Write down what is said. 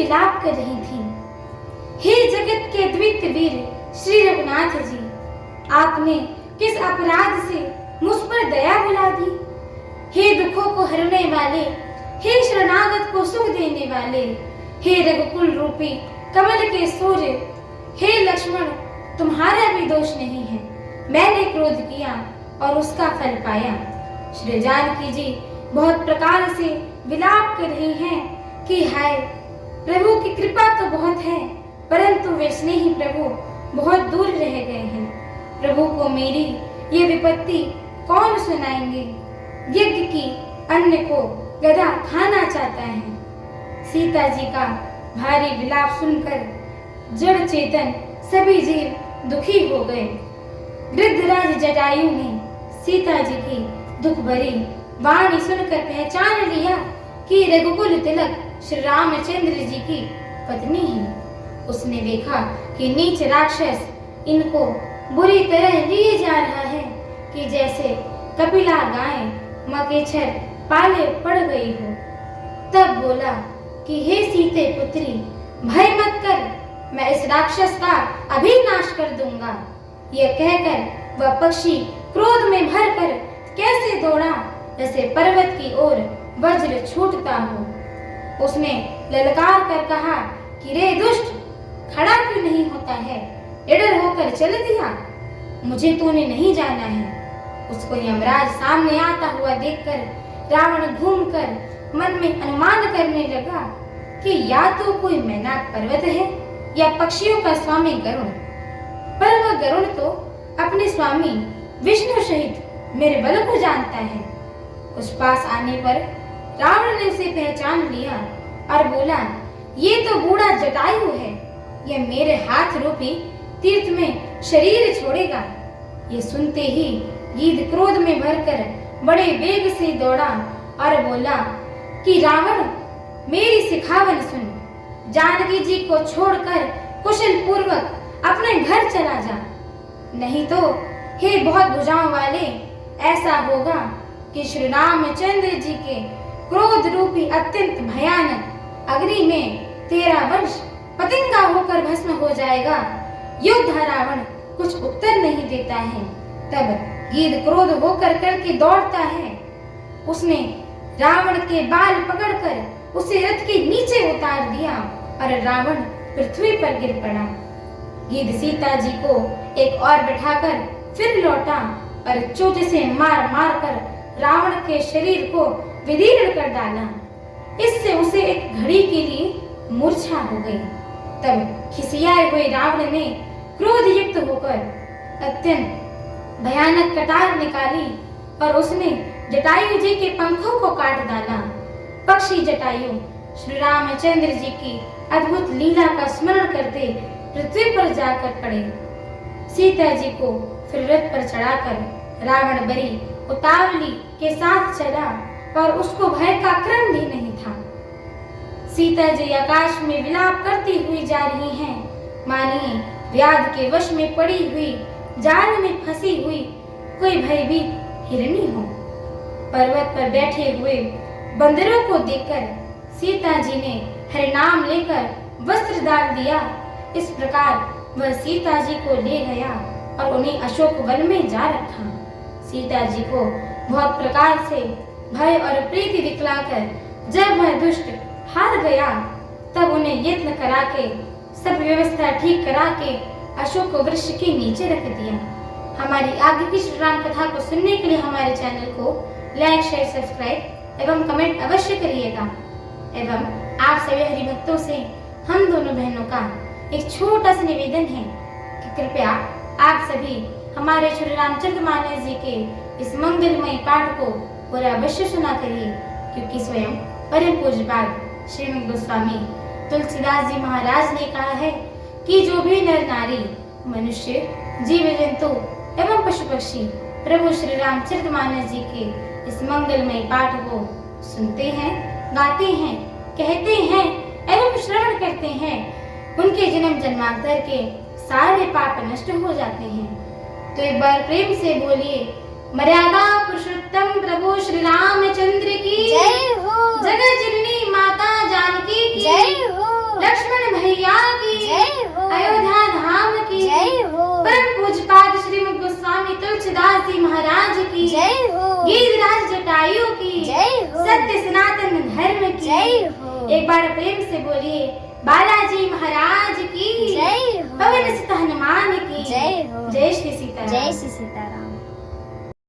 विलाप कर रही थी। हे जगत के अद्वितीय वीर श्री रघुनाथ जी, आपने किस अपराध से मुझ पर दया बुला दी। हे दुखों को हरने वाले, हे शरणागत को सुख देने वाले, हे रघुकुल रूपी कमल के सूर्य, हे लक्ष्मण, तुम्हारा भी दोष नहीं है। मैंने क्रोध किया और उसका फल पाया। श्री जानकी जी बहुत प्रकार से विलाप कर रही हैं कि हाय, प्रभु की कृपा तो बहुत है, परंतु वे स्नेही प्रभु बहुत दूर रह गए हैं। प्रभु को मेरी ये विपत्ति कौन सुनाएंगे। यज्ञ की अन्न को गधा खाना चाहता है। सीता जी का भारी विलाप सुनकर जड़ चेतन सभी जीव दुखी हो गए। वृद्धराज जटायु ने सीता जी की दुख भरी वाणी सुनकर पहचान लिया कि रघुकुल तिलक श्री रामचंद्र जी की पत्नी है। उसने देखा कि नीच राक्षस इनको बुरी तरह लिए जा रहा है कि जैसे कपिला गाय मकेच्छर पाले पड़ गई हो। तब बोला कि हे सीते पुत्री, भय मत कर, मैं इस राक्षस का अभी नाश कर दूंगा। यह कहकर वह पक्षी क्रोध में भरकर कैसे दौड़ा जैसे पर्वत की ओर वज्र छूटता हो। उसने ललकार कर कहा कि रे दुष्ट, खड़ा क्यों नहीं होता है, निडर होकर चल दिया, मुझे तूने नहीं जाना है। उसको यमराज सामने आता हुआ देखकर रावण घूमकर मन में अनुमान करने लगा कि या तो कोई मैनाक पर्वत है या पक्षियों का स्वामी गरुण। पर वह गरुण तो अपने स्वामी विष्णु सहित मेरे बल को जानता है। उस पास आने पर रावण ने उसे पहचान लिया और बोला, ये तो बूढ़ा जटायु है, यह मेरे हाथ रूपी तीर्थ में शरीर छोड़ेगा। ये सुनते ही गीध क्रोध में भरकर बड़े वेग से दौड़ा और बोला कि रावण, मेरी सिखावन सुन, जानकी जी को छोड़कर कुशल पूर्वक अपने घर चला जा, नहीं तो हे बहुत भुजाओं वाले, ऐसा होगा कि श्री रामचंद्र जी के क्रोध रूपी अत्यंत भयानक अग्नि में तेरा वंश पतंगा होकर भस्म हो जाएगा। योद्धा रावण कुछ उत्तर नहीं देता है। तब गीध क्रोध होकर करके दौड़ता है। उसने रावण के बाल पकड़कर उसे रथ के नीचे उतार दिया और रावण पृथ्वी पर गिर पड़ा। गीध सीता जी को एक और बिठाकर फिर लौटा और चोट से मार मार कर रावण के शरीर को विदीर्ण कर डाला। इससे उसे एक घड़ी के लिए मूर्छा हो गई। तब खिसियाए हुए रावण ने क्रोध युक्त होकर अत्यंत भयानक कटार निकाली और उसने जटायु जी के पंखों को काट डाला। पक्षी जटायु श्री रामचंद्र जी की अद्भुत लीला का स्मरण करते पृथ्वी पर जाकर पड़े। सीता जी को फिर रथ पर चढ़ाकर रावण बड़ी उतावली के साथ चला और उसको भय का क्रम भी नहीं था। सीता जी आकाश में विलाप करती हुई जा रही हैं। मानिए व्याध के वश में पड़ी हुई, जाल में फंसी हुई कोई भयभीत हिरनी हो। पर्वत पर बैठे हुए बंदरों को देखकर सीता जी ने हरिनाम लेकर वस्त्र डाल दिया। इस प्रकार वह सीता जी को ले गया और उन्हें अशोक वन में जा रखा। सीता जी को बहुत प्रकार से भय और प्रीति दिखलाकर जब वह दुष्ट हार गया, तब उन्हें यत्न करा के सब व्यवस्था ठीक करा के अशोक वृक्ष के नीचे रख दिया। हमारी आगे की श्री राम कथा को सुनने के लिए हमारे चैनल को लाइक, शेयर, सब्सक्राइब एवं कमेंट अवश्य करिएगा। एवं आप सभी हरि भक्तों से हम दोनों बहनों का एक छोटा सा निवेदन है कि कृपया आप सभी हमारे श्री रामचरितमानस जी के इस मंगलमय पाठ को पूरा अवश्य सुना करिए, क्योंकि स्वयं परम पूज्यपाद श्रीमद गोस्वामी तुलसीदास जी महाराज ने कहा है कि जो भी नर नारी, मनुष्य, जीव जंतु एवं पशु पक्षी प्रभु श्री रामचरितमानस जी के इस मंगलमय पाठ को सुनते हैं, गाते हैं, कहते हैं एवं श्रवण करते हैं, उनके जन्म जन्मांतर के सारे पाप नष्ट हो जाते हैं। तो एक बार प्रेम से बोलिए, मर्यादा पुरुषोत्तम प्रभु श्री रामचंद्र की जय हो। जगत जननी माता जानकी की जय हो। लक्ष्मण भैया की जय हो। अयोध्या धाम की जय हो। परम पूज्यपाद श्रीमद गोस्वामी तुलसीदास जी महाराज की जय हो। गिरिराज जटायु की जय हो। सत्य सनातन धर्म की जय हो। एक बार प्रेम से बोलिए, बालाजी महाराज की जय हो। पवन सुत हनुमान की जय हो। जय श्री सीताराम। जय श्री सीताराम।